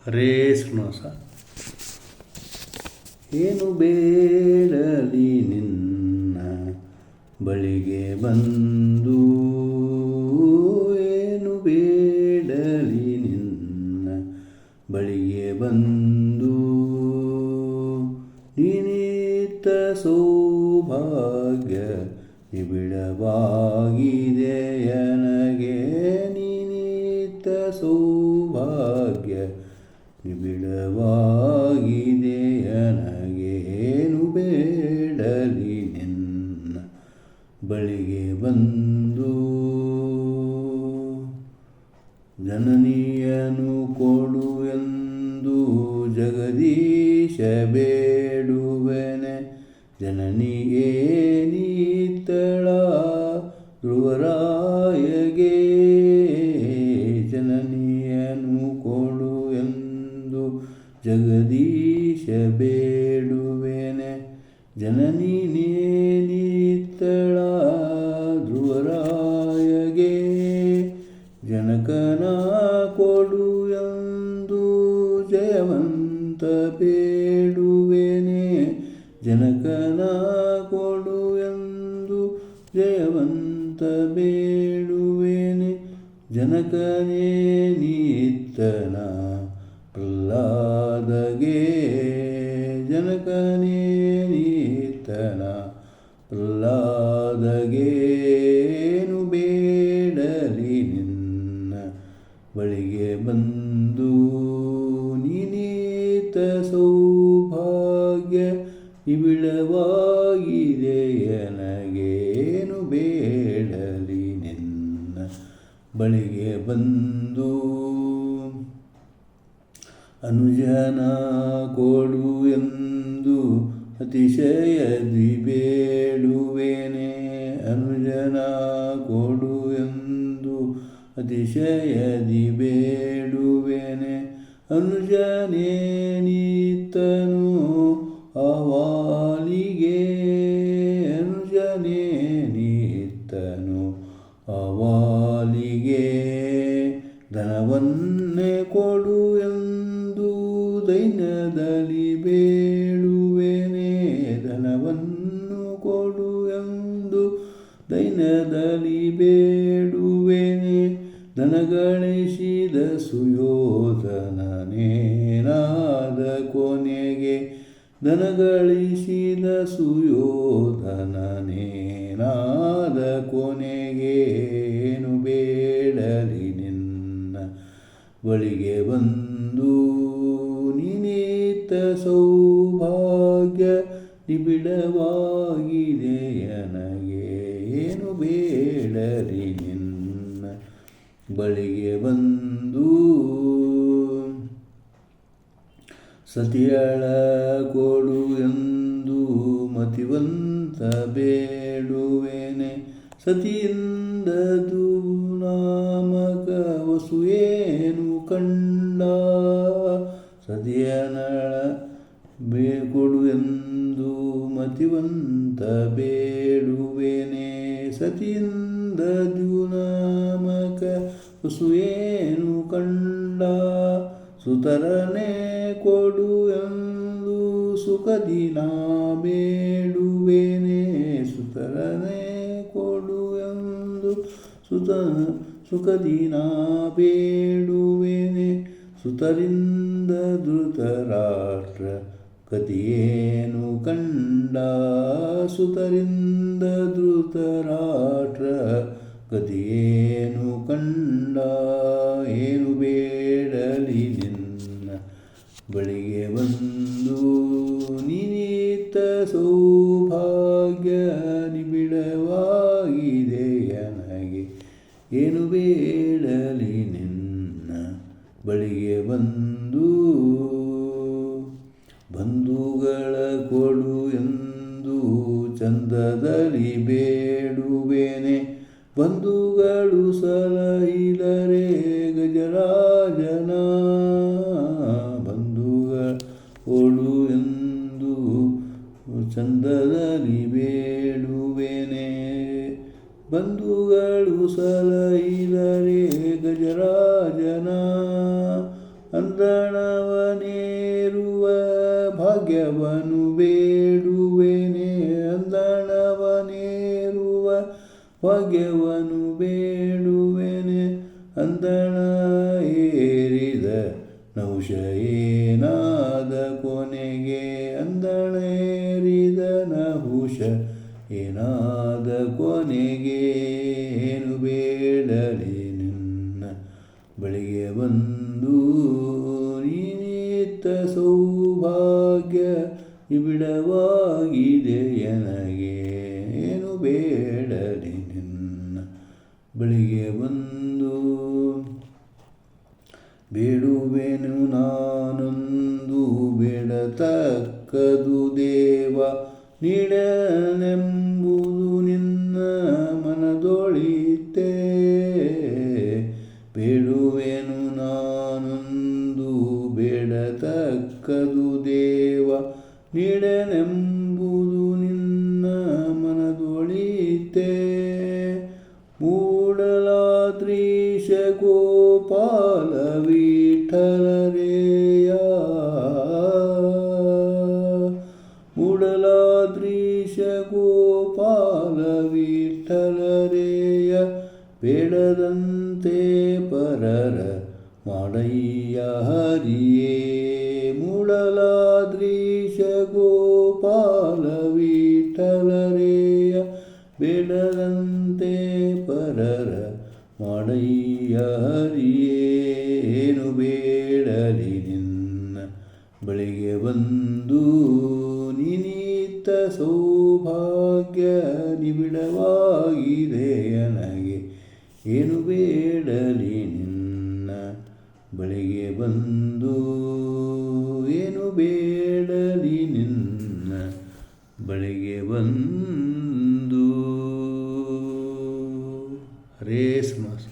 ಹರೇ ಶ್ರೀನಿವಾಸ. ಏನು ಬೇಡಲಿ ನಿನ್ನ ಬಳಿಗೆ ಬಂದು, ಏನು ಬೇಡಲಿ ನಿನ್ನ ಬಳಿಗೆ ಬಂದು, ನೀನಿತ್ತ ಸೌಭಾಗ್ಯ ನಿಬಿಡವಾಗಿದೆ ನನಗೆ, ನೀನಿತ್ತ ಸೌಭಾಗ್ಯ ನಿಬಿಡವಾಗಿದೆ ನನಗೆ. ಏನು ಬೇಡಲಿ ನಿನ್ನ ಬಳಿಗೆ ಬಂದು, ಜನನಿಯನು ಕೊಡು ಎಂದು ಜಗದೀಶ ಬೇಡುವೆನೆ, ಜನನಿಯೇ ನೀತಳ ಧ್ರುವರಾಯಗೆ, ಜನನಿಯನು ಕೊಡು ಎಂದು ಜಗದೀಶ ಬೇಡುವೆನೆ, ಜನನಿ ನೀತಳ ಧ್ರುವರಾಯಗೆ, ಜನಕನ ಕೊಡು ಎಂದು ಜಯವಂತ ಬೇಡುವೆನೆ, ಜನಕನ ಕೊಡು ಎಂದು ಜಯವಂತ ಬೇಡುವೆನೆ, ಜನಕನೇ ನೀತನ ಪ್ರಹ್ಲಾದಗೆ, ಜನಕನೇ ನೀತನ ಪ್ರಹ್ಲಾದಗೆ. ಏನು ಬೇಡಲಿ ನಿನ್ನ ಬಳಿಗೆ ಬಂದು, ನೀನೀತ ಸೌಭಾಗ್ಯ ನಿಬಿಡವಾಗಿದೆ ನನಗೆ. ಏನು ಬೇಡಲಿ ನಿನ್ನ ಬಳಿಗೆ ಬಂದು, ಅನುಜನ ಕೊಡು ಎಂದು ಅತಿಶಯದಿ ಬೇಡುವೆನೆ, ಅನುಜನ ಕೊಡು ಎಂದು ಅತಿಶಯದಿ ಬೇಡುವೆನೆ, ಅನುಜನೇ ನೀತನು ಅವಾಲಿಗೆ, ಅನುಜನೇ ನೀತನು ಅವಾಲಿಗೆ, ಧನವನ್ನೇ ಕೊಡು ಎಂದು ದೈನ್ಯದಲ್ಲಿ ಬೇಡುವೆನೆ, ಧನವನ್ನು ಕೊಡು ಎಂದು ದೈನ್ಯದಲ್ಲಿ ಬೇಡುವೆನೆ, ಧನಗಳಿಸಿದ ಸುಯೋಧನನೇನಾದ ಕೊನೆಗೆ, ಧನಗಳಿಸಿದ ಸುಯೋಧನನೇನಾದ ಕೊನೆಗೆ. ಏನು ಬೇಡಲಿ ನಿನ್ನ ಬಳಿಗೆ ಬಂದು, ನೀನಿತ್ತ ಸೌಭಾಗ್ಯ ನಿಬಿಡವಾಗಿದೆ ನನಗೆ. ಏನು ಬೇಡಲಿ ನಿನ್ನ ಬಳಿಗೆ ಬಂದು, ಸತಿಯಳ ಕೊಡು ಎಂದು ಮತಿವಂತ ಬೇಡುವೆನೆ, ಸತಿಯಿಂದ ನಾಮಕ ವಸುವೇನು ಕಂಡ, ಸತಿಯನಳ ಕೊಡು ಎಂದು ಮತಿವಂತ ಬೇಡುವೆನೆ, ಸತಿಯಿಂದ ನಾಮಕ ವಸುವೇನು ಕಂಡ, ಸುತರನೆ ಕೊಡು ಎಂದು ಸುಖದಿ ನಾ ಬೇಡುವೆನೆ, ಸುತರನೆ ಕೊಡು ಎಂದು ಸುಖದಿ ನಾ ಬೇಡುವೆನೆ, ಸುತರಿಂದ ಧೃತರಾಷ್ಟ್ರ ಗತಿಯೇನು ಕಂಡ, ಸುತರಿಂದ ಧೃತರಾಷ್ಟ್ರ ಗತಿಯೇನು ಕಂಡ. ಏನು ಬೇಡಲಿ ನಿನ್ನ ಬಳಿಗೆ ಬಂದು, ನೀನಿತ್ತ ಸೌಭಾಗ್ಯ ನಿಬಿಡವಾಗಿದೆ ನನಗೆ. ಏನು ಬೇಡಲಿ ನಿನ್ನ ಬಳಿಗೆ ಬಂದು, ಬಂಧುಗಳ ಕೊಡು ಎಂದು ಚಂದದಲ್ಲಿ ಬೇಡುವೆನೆ, ಬಂಧುಗಳು ಸಲಹಿದರೆ ಗಜರಾಜನ, ಬಂಧುಗಳ ಕೊಡು ಎಂದು ಚಂದದಲ್ಲಿ ಬೇಡುವೆನೆ, ಬಂಧುಗಳು ಸಲಹಿದರೆ ಗಜರಾಜನ, ಅಂದಣವನೇರುವ ಭಾಗ್ಯವನ್ನು ಬೇಡುವೆನೆ ಅಂದಣವನೇರುವ ಭಾಗ್ಯವನ್ನು ಬೇಡುವೆನೆ ಅಂದಣ ಏರಿದ ನಹುಷ ಏನಾದ ಕೊನೆಗೆ ಅಂದಣೇರಿದ ನಹುಷ ಏನಾದ ಕೊನೆಗೆ ಏನು ಬೇಡಲಿ ನಿನ್ನ ಬಳಿಗೆ ಬಂದು ನೀನಿತ್ತ ಸೌಭಾಗ್ಯ ನಿಬಿಡವಾಗಿದೆ ನನಗೆ ಏನು ಬೇಡಲಿ ನಿನ್ನ ಬಳಿಗೆ ಬಂದು ಬೇಡುವೆನು ನಾನೊಂದು ಬೇಡತಕ್ಕದು ದೇವ ನೀಡನೆಂಬುದು ನಿನ್ನ ಮನದೊಳಿತೆ ಬೇಡುವೆನು ನಾನೊಂದು ಬೇಡತಕ್ಕದು ದೇವ ನೀಡನೆಂಬುದು ನಿನ್ನ ಮನದೊಳಿತೆ ಮೂಡಲಾದ್ರೀಶ ಗೋಪಾಲ ವಿಠಲರೇಯ ಮೂಡಲಾದ್ರೀಶ ಗೋಪಾಲ ವಿಠಲರೇಯ ಬೇಡದಂತೆ ಪರರ ಮಾಡಯ್ಯ ಹರಿಯೇ ಮೂಡಲಾದ್ರೀಶ ಗೋಪಾಲ ವಿಠಲರೇಯ ಬೇಡದಂತೆ ಪರರ ಮಾಡಯ್ಯ ಹರಿಯೇನು ಬೇಡಲಿ ನಿನ್ನ ಬಳಿಗೆ ಬಂದು ನಿನಿತ ಸೌಭಾಗ್ಯ ನಿಬಿಡವಾಗಿದೆ ನನಗೆ ಏನು ಬೇಡಲಿ ನಿನ್ನ ಬಳಿಗೆ ಬಂದು ಏನು ಬೇಡಲಿ ನಿನ್ನ ಬಳಿಗೆ ಬಂದು ಹರೇ ಸ್ಮಸ್